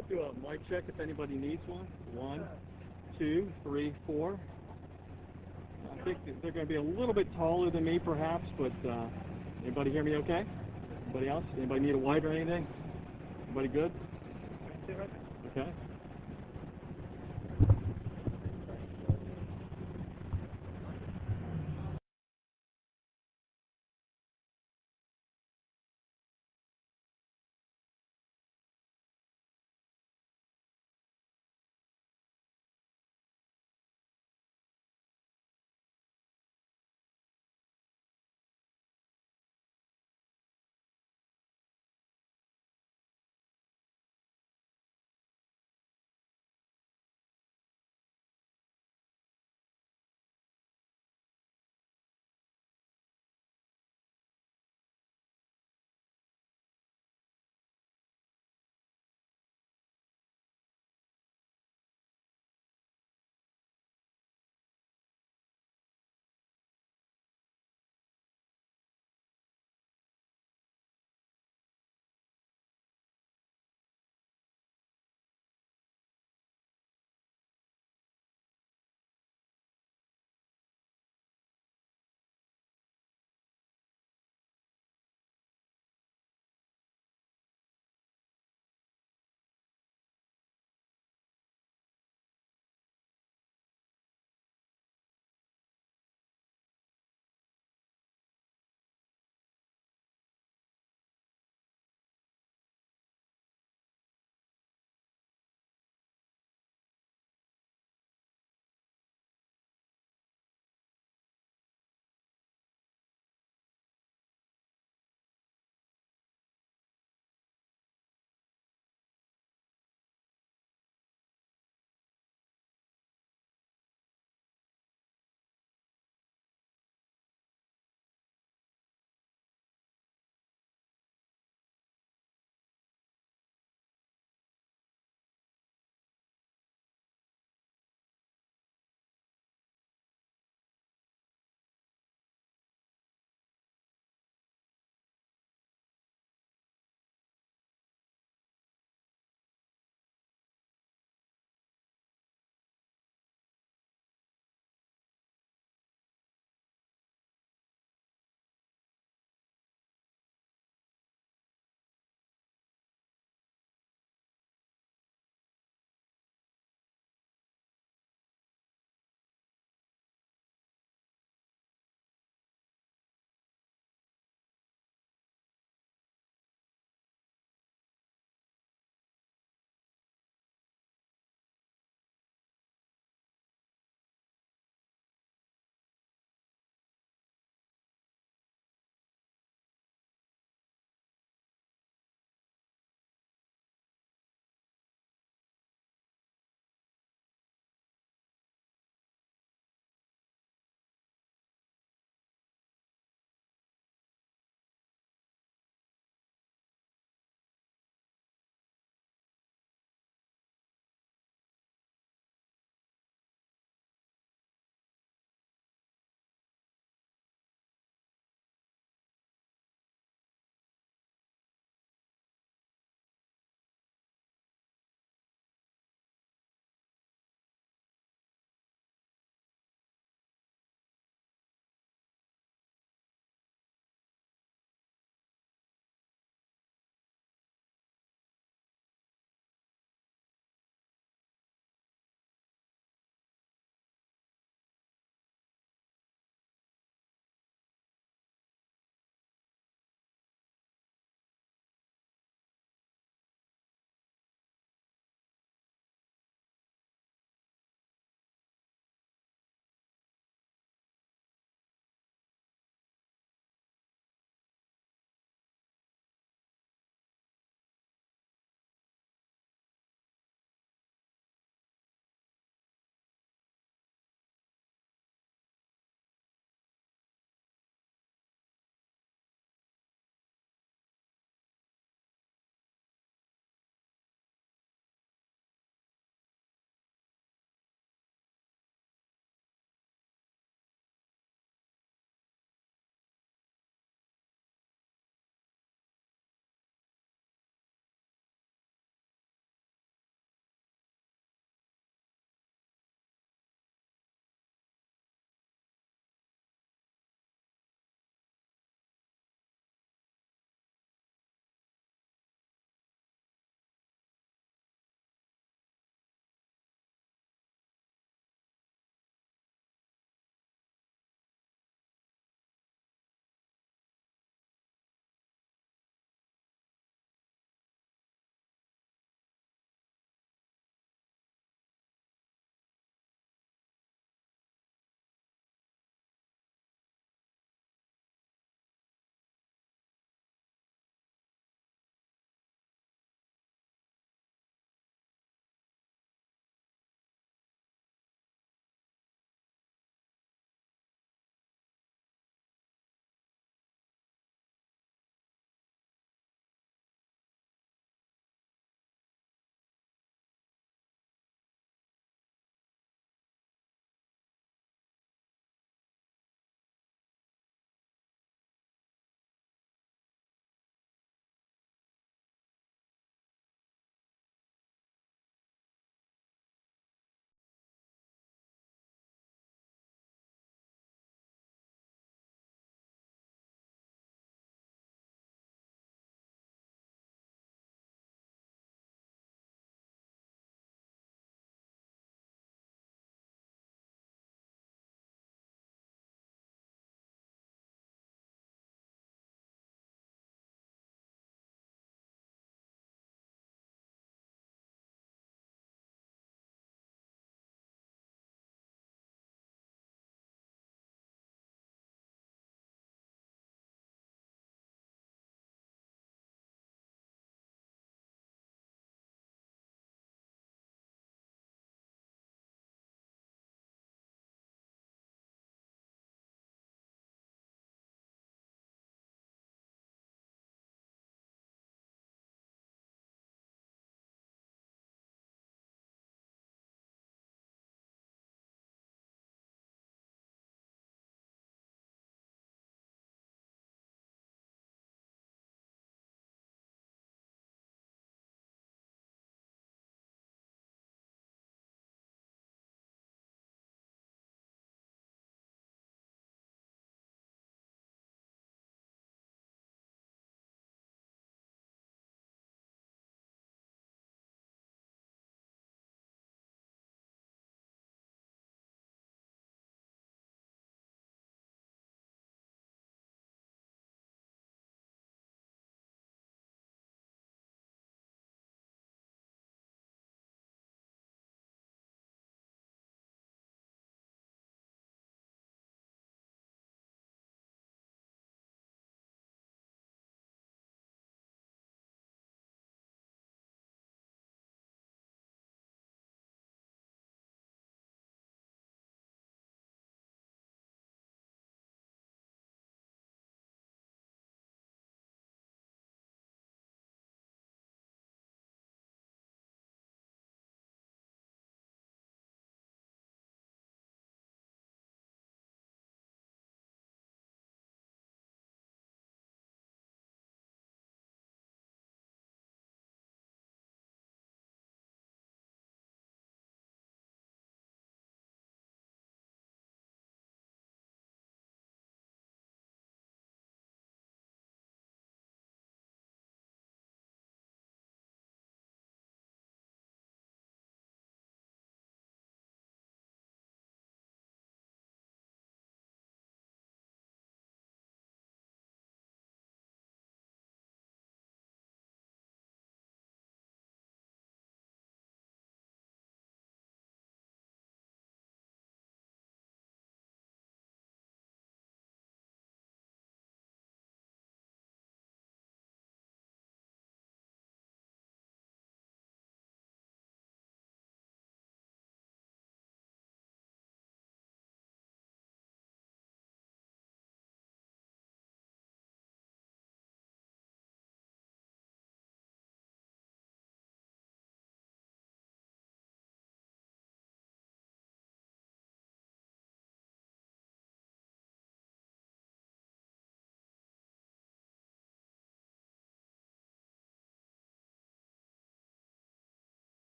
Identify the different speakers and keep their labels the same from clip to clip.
Speaker 1: Let's do a mic check if anybody needs one. 1, 2, 3, 4. I think they're going to be a little bit taller than me, perhaps, but anybody hear me okay? Anybody else? Anybody need a wipe or anything? Anybody good? Okay.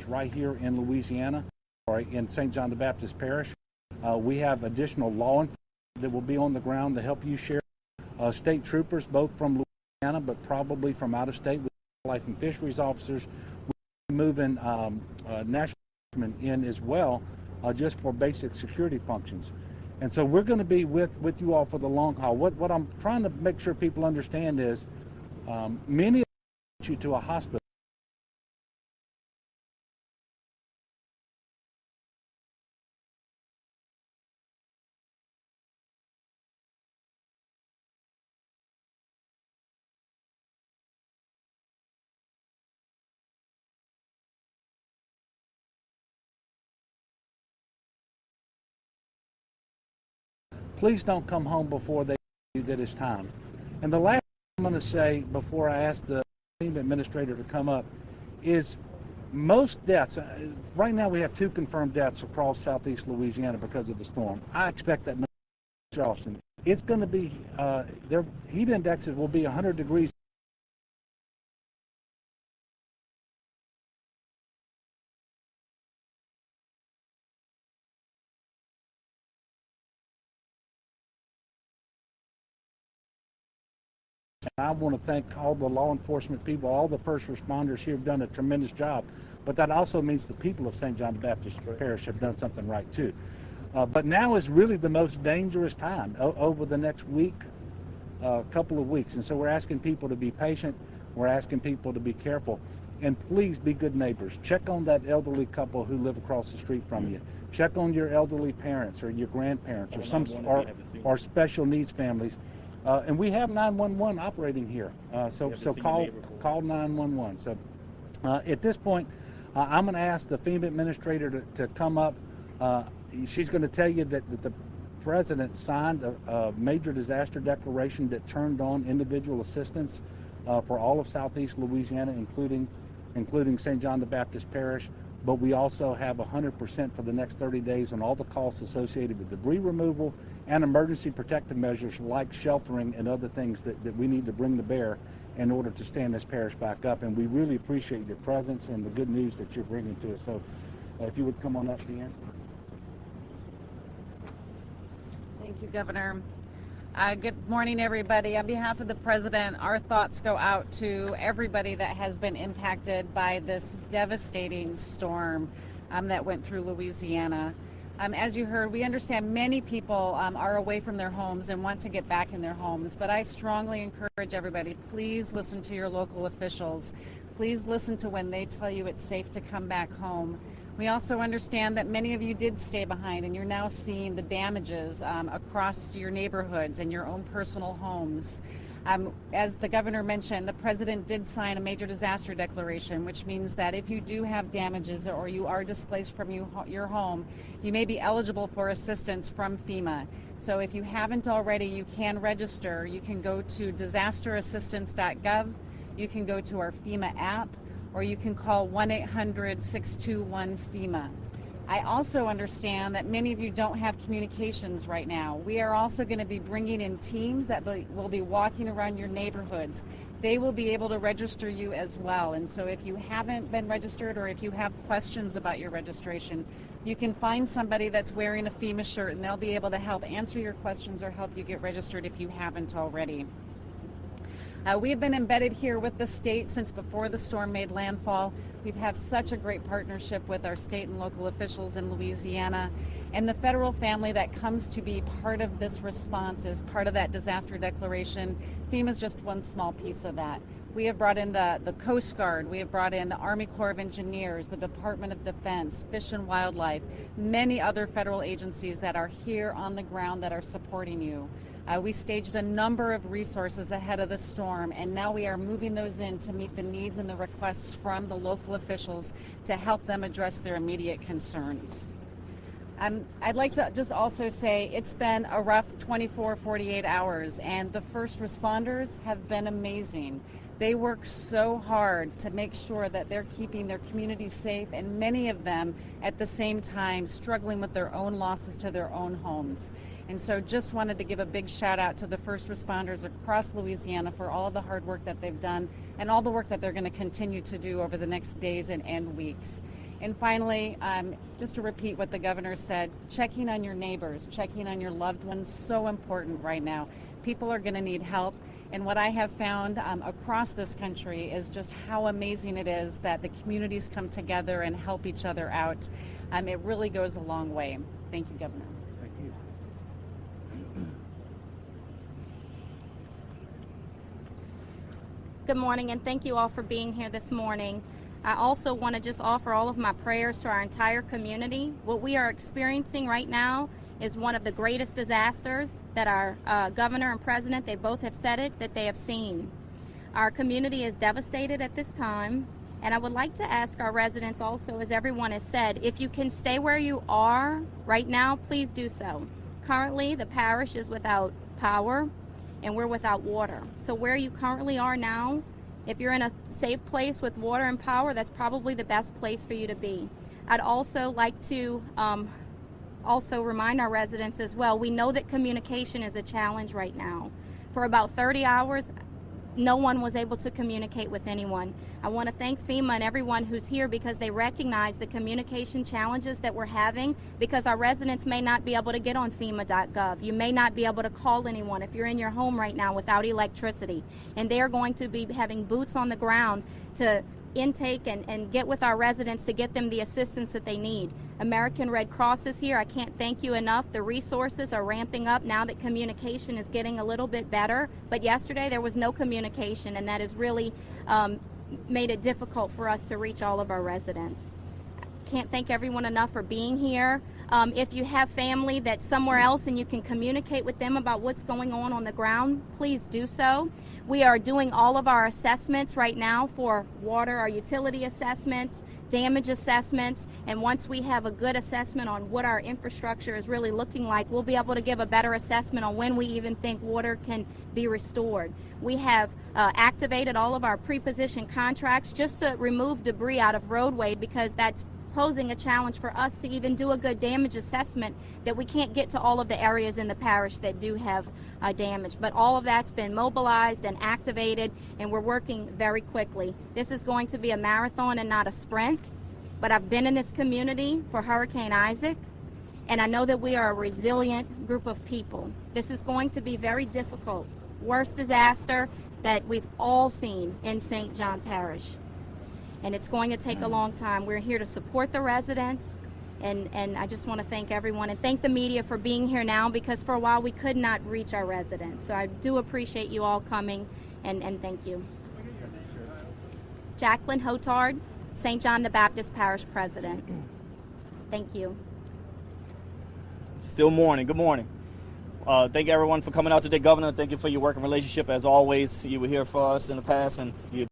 Speaker 2: right here in Louisiana, or in St. John the Baptist Parish. We have additional law enforcement that will be on the ground to help you share. State troopers, both from Louisiana, but probably from out of state, with wildlife and fisheries officers. We're moving national in as well, just for basic security functions. And so we're going to be with you all for the long haul. What I'm trying to make sure people understand is many of you to a hospital. Please don't come home before they tell you that it's time. And the last thing I'm going to say before I ask the FEMA administrator to come up is most deaths, right now we have 2 confirmed deaths across southeast Louisiana because of the storm. I expect that number in Charleston. It's going to be, their heat indexes will be 100 degrees. I want to thank all the law enforcement people, all the first responders here have done a tremendous job. But that also means the people of St. John the Baptist Parish have done something right too. But now is really the most dangerous time over the next week, couple of weeks. And so we're asking people to be patient. We're asking people to be careful. And please be good neighbors. Check on that elderly couple who live across the street from you. Check on your elderly parents or your grandparents or special needs families. And we have 911 operating here, so call 911. So at this point, I'm going to ask the FEMA administrator to come up. She's going to tell you that the president signed a major disaster declaration that turned on individual assistance for all of southeast Louisiana, including St. John the Baptist Parish. But we also have 100% for the next 30 days on all the costs associated with debris removal and emergency protective measures like sheltering and other things that we need to bring to bear in order to stand this parish back up. And we really appreciate your presence and the good news that you're bringing to us. So if you would come on up, Deanne.
Speaker 3: Thank you, Governor. Good morning, everybody. On behalf of the President, our thoughts go out to everybody that has been impacted by this devastating storm that went through Louisiana. As you heard, we understand many people are away from their homes and want to get back in their homes, but I strongly encourage everybody, please listen to your local officials. Please listen to when they tell you it's safe to come back home. We also understand that many of you did stay behind and you're now seeing the damages across your neighborhoods and your own personal homes. As the governor mentioned, the president did sign a major disaster declaration, which means that if you do have damages or you are displaced from your home, you may be eligible for assistance from FEMA. So if you haven't already, you can register. You can go to disasterassistance.gov. You can go to our FEMA app, or you can call 1-800-621-FEMA. I also understand that many of you don't have communications right now. We are also going to be bringing in teams that will be walking around your neighborhoods. They will be able to register you as well. And so if you haven't been registered or if you have questions about your registration, you can find somebody that's wearing a FEMA shirt and they'll be able to help answer your questions or help you get registered if you haven't already. We have been embedded here with the state since before the storm made landfall. We've had such a great partnership with our state and local officials in Louisiana. And the federal family that comes to be part of this response is part of that disaster declaration. FEMA is just one small piece of that. We have brought in the Coast Guard, we have brought in the Army Corps of Engineers, the Department of Defense, Fish and Wildlife, many other federal agencies that are here on the ground that are supporting you. We staged a number of resources ahead of the storm, and now we are moving those in to meet the needs and the requests from the local officials to help them address their immediate concerns. I'd like to just also say it's been a rough 48 hours, and the first responders have been amazing. They work so hard to make sure that they're keeping their community safe, and many of them at the same time struggling with their own losses to their own homes. And so just wanted to give a big shout out to the first responders across Louisiana for all the hard work that they've done and all the work that they're going to continue to do over the next days and weeks. And finally, just to repeat what the governor said, checking on your neighbors, checking on your loved ones, so important right now. People are going to need help. And what I have found across this country is just how amazing it is that the communities come together and help each other out. It really goes a long way. Thank you, Governor.
Speaker 2: Thank you.
Speaker 4: Good morning, and thank you all for being here this morning. I also want to just offer all of my prayers to our entire community. What we are experiencing right now is one of the greatest disasters that our governor and president, they both have said it, that they have seen. Our community is devastated at this time, and I would like to ask our residents also, as everyone has said, if you can stay where you are right now, please do so. Currently, the parish is without power, and we're without water. So where you currently are now, if you're in a safe place with water and power, that's probably the best place for you to be. I'd also like to also remind our residents as well, we know that communication is a challenge right now. For about 30 hours, no one was able to communicate with anyone. I want to thank FEMA and everyone who's here because they recognize the communication challenges that we're having, because our residents may not be able to get on FEMA.gov. You may not be able to call anyone if you're in your home right now without electricity. And they are going to be having boots on the ground to intake and get with our residents to get them the assistance that they need. American Red Cross is here. I can't thank you enough. The resources are ramping up now that communication is getting a little bit better. But yesterday there was no communication, and that has really made it difficult for us to reach all of our residents. Can't thank everyone enough for being here. If you have family that's somewhere else and you can communicate with them about what's going on the ground, please do so. We are doing all of our assessments right now for water, our utility assessments, damage assessments, and once we have a good assessment on what our infrastructure is really looking like, we'll be able to give a better assessment on when we even think water can be restored. We have activated all of our pre-positioned contracts just to remove debris out of roadway, because that's posing a challenge for us to even do a good damage assessment, that we can't get to all of the areas in the parish that do have damage. But all of that's been mobilized and activated, and we're working very quickly. This is going to be a marathon and not a sprint, but I've been in this community for Hurricane Isaac, and I know that we are a resilient group of people. This is going to be very difficult. Worst disaster that we've all seen in St. John Parish. And it's going to take a long time. We're here to support the residents, and I just want to thank everyone and thank the media for being here now, because for a while we could not reach our residents. So I do appreciate you all coming, and thank you. Jacqueline Hotard, St. John the Baptist Parish President. Thank you.
Speaker 5: Still morning. Good morning. Thank everyone for coming out today, Governor. Thank you for your working relationship. As always, you were here for us in the past, and you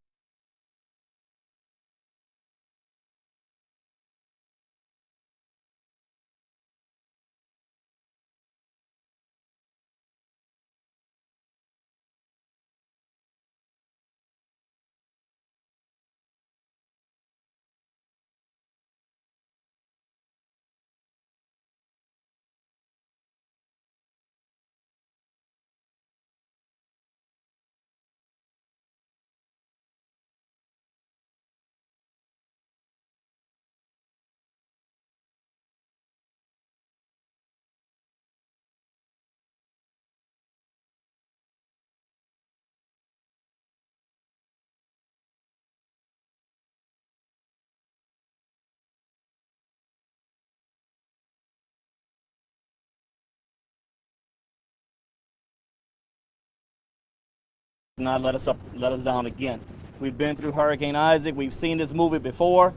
Speaker 5: not let us down again. We've been through Hurricane Isaac. We've seen this movie before,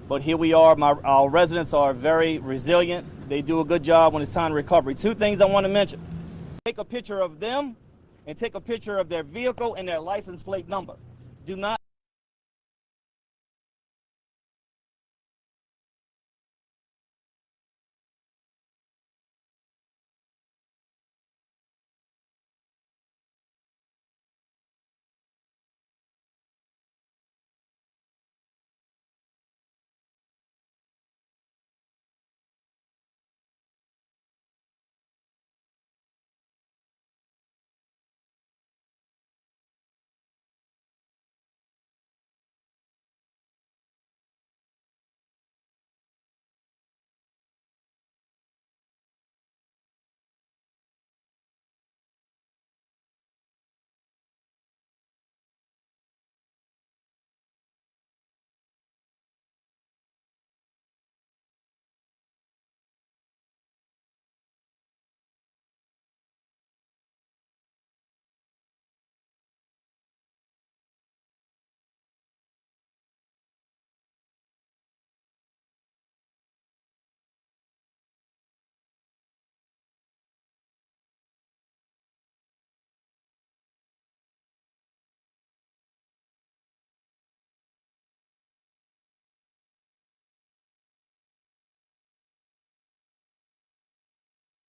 Speaker 5: but here we are. Our residents are very resilient. They do a good job when it's time to recovery. Two things I want to mention. Take a picture of them and take a picture of their vehicle and their license plate number. Do not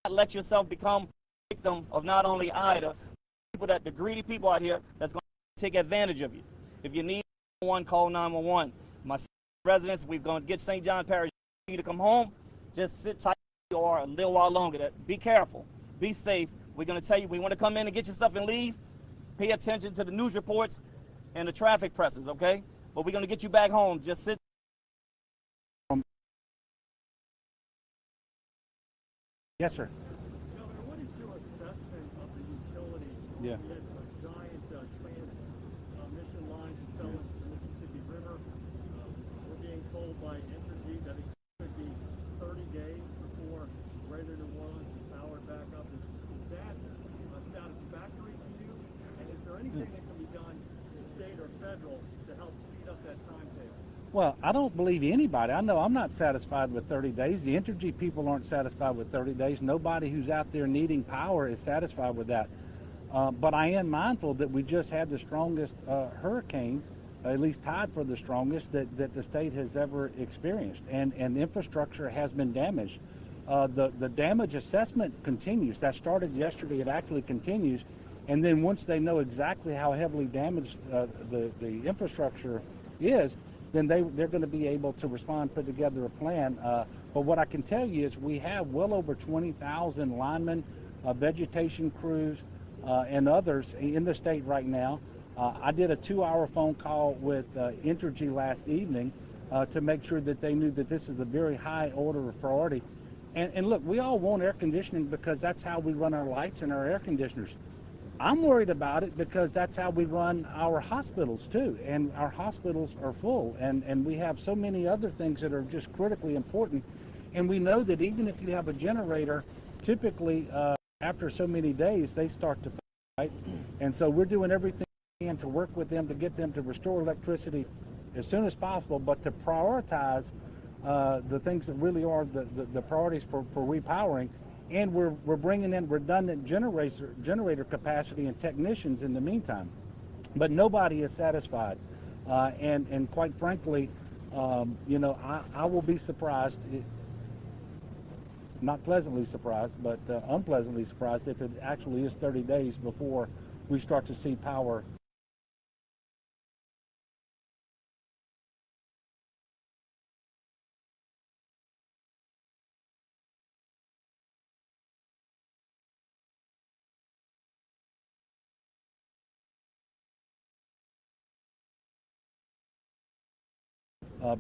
Speaker 5: not let yourself become a victim of not only Ida, people the greedy people out here that's going to take advantage of you. If you need 911, call 911. My residents, we're going to get St. John Parish you to come home. Just sit tight or a little while longer. Be careful. Be safe. We're going to tell you, we want to come in and get your stuff and leave. Pay attention to the news reports and the traffic presses, okay? But we're going to get you back home. Just sit.
Speaker 2: Yes, sir.
Speaker 1: Governor, what is your assessment of the utilities?
Speaker 2: Yeah.
Speaker 1: We had giant transmission lines that fell into the Mississippi River. We're being told by Entergy that it could be 30 days before Greater New Orleans is powered back up. Is that satisfactory to you? And is there anything that can be done, state or federal, to help speed up that timetable?
Speaker 2: Well, I don't believe anybody. I know I'm not satisfied with 30 days. The Entergy people aren't satisfied with 30 days. Nobody who's out there needing power is satisfied with that. But I am mindful that we just had the strongest hurricane, at least tied for the strongest, that the state has ever experienced. And infrastructure has been damaged. The damage assessment continues. That started yesterday. It actually continues. And then once they know exactly how heavily damaged the infrastructure is, then they're going to be able to respond, put together a plan. But what I can tell you is we have well over 20,000 linemen, vegetation crews, and others in the state right now. I did a 2-hour phone call with Entergy last evening to make sure that they knew that this is a very high order of priority. And look, we all want air conditioning because that's how we run our lights and our air conditioners. I'm worried about it because that's how we run our hospitals too, and our hospitals are full, and we have so many other things that are just critically important. And we know that even if you have a generator, typically after so many days they start to fail, right? And so we're doing everything we can to work with them to get them to restore electricity as soon as possible, but to prioritize the things that really are the priorities for repowering. And we're bringing in redundant generator capacity and technicians in the meantime. But nobody is satisfied. And quite frankly, you know, I will be surprised, not pleasantly surprised, but unpleasantly surprised if it actually is 30 days before we start to see power.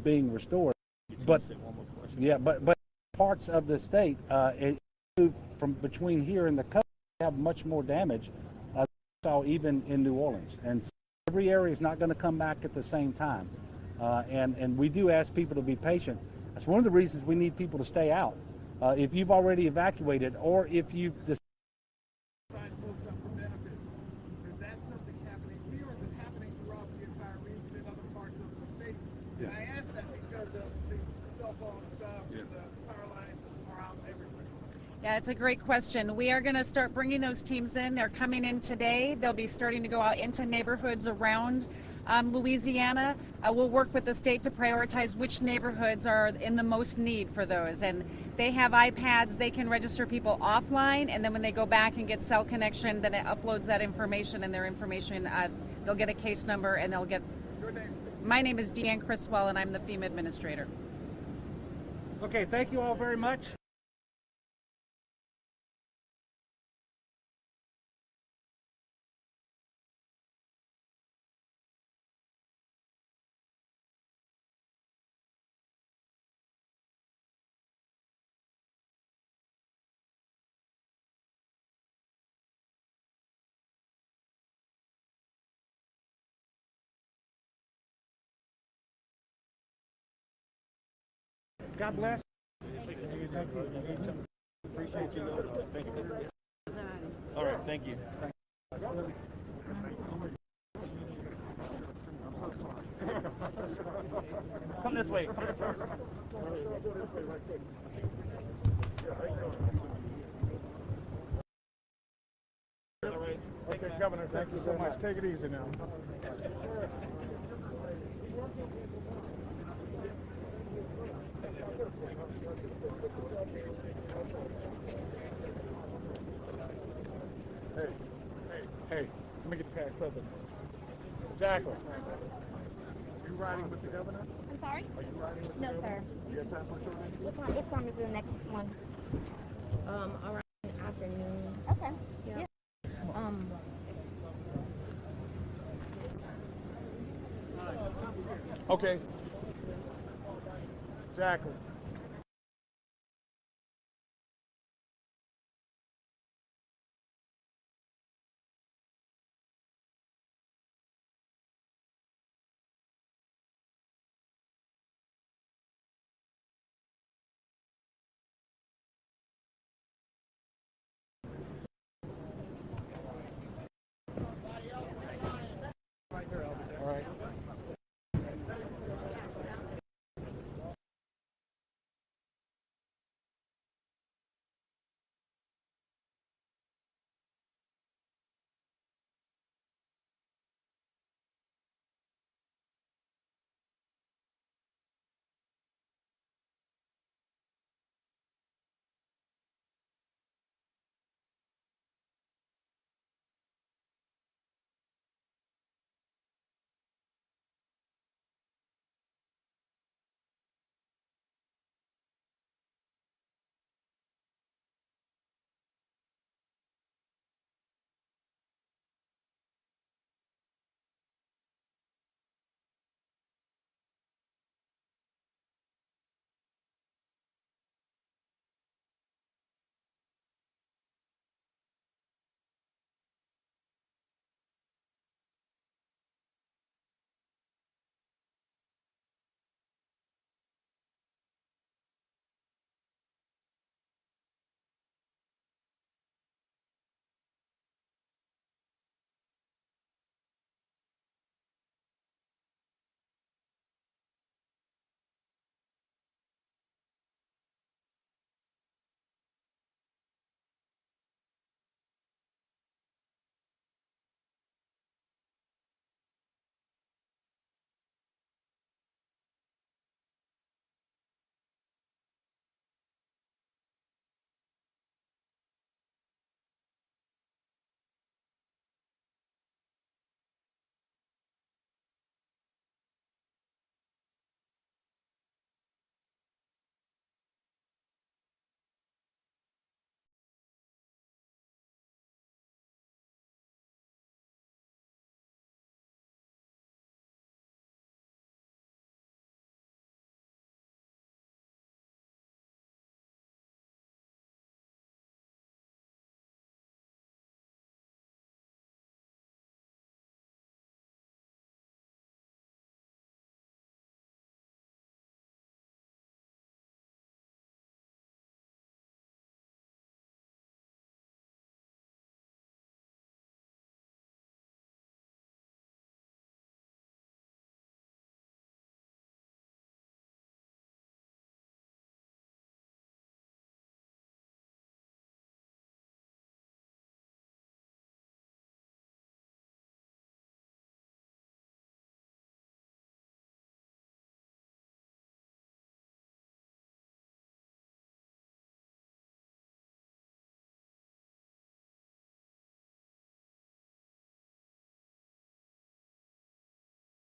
Speaker 2: Being restored, but yeah, but parts of the state, from between here and the coast, have much more damage, even in New Orleans, and so every area is not going to come back at the same time, and we do ask people to be patient. That's one of the reasons we need people to stay out. If you've already evacuated, or if you've decided
Speaker 6: folks up for benefits, is that something happening here, or is it happening throughout the entire region in other parts of the state?
Speaker 2: Yeah.
Speaker 6: And I ask that because of the cell phone stuff, and the power lines are out everywhere.
Speaker 3: Yeah, it's a great question. We are going to start bringing those teams in. They're coming in today. They'll be starting to go out into neighborhoods around Louisiana. We'll work with the state to prioritize which neighborhoods are in the most need for those. And they have iPads. They can register people offline, and then when they go back and get cell connection, then it uploads that information, and their information, they'll get a case number, and they'll get...
Speaker 6: Your name?
Speaker 3: My name is Deanne Criswell, and I'm the FEMA administrator.
Speaker 2: Okay, thank you all very much. God bless.
Speaker 1: Thank you. Appreciate you. Thank you.
Speaker 5: All right, thank you. Come this way. Come this way.
Speaker 6: Okay, Governor, thank you so much. Take it easy now. Southern. Jacqueline. Are you riding with the governor?
Speaker 4: I'm sorry?
Speaker 6: Are you riding with the
Speaker 4: No,
Speaker 6: governor?
Speaker 4: sir.
Speaker 6: You have time for a short interview?
Speaker 4: What time is the next one?
Speaker 7: Around afternoon.
Speaker 4: Okay.
Speaker 7: Yeah.
Speaker 6: Okay. Jacqueline. All right.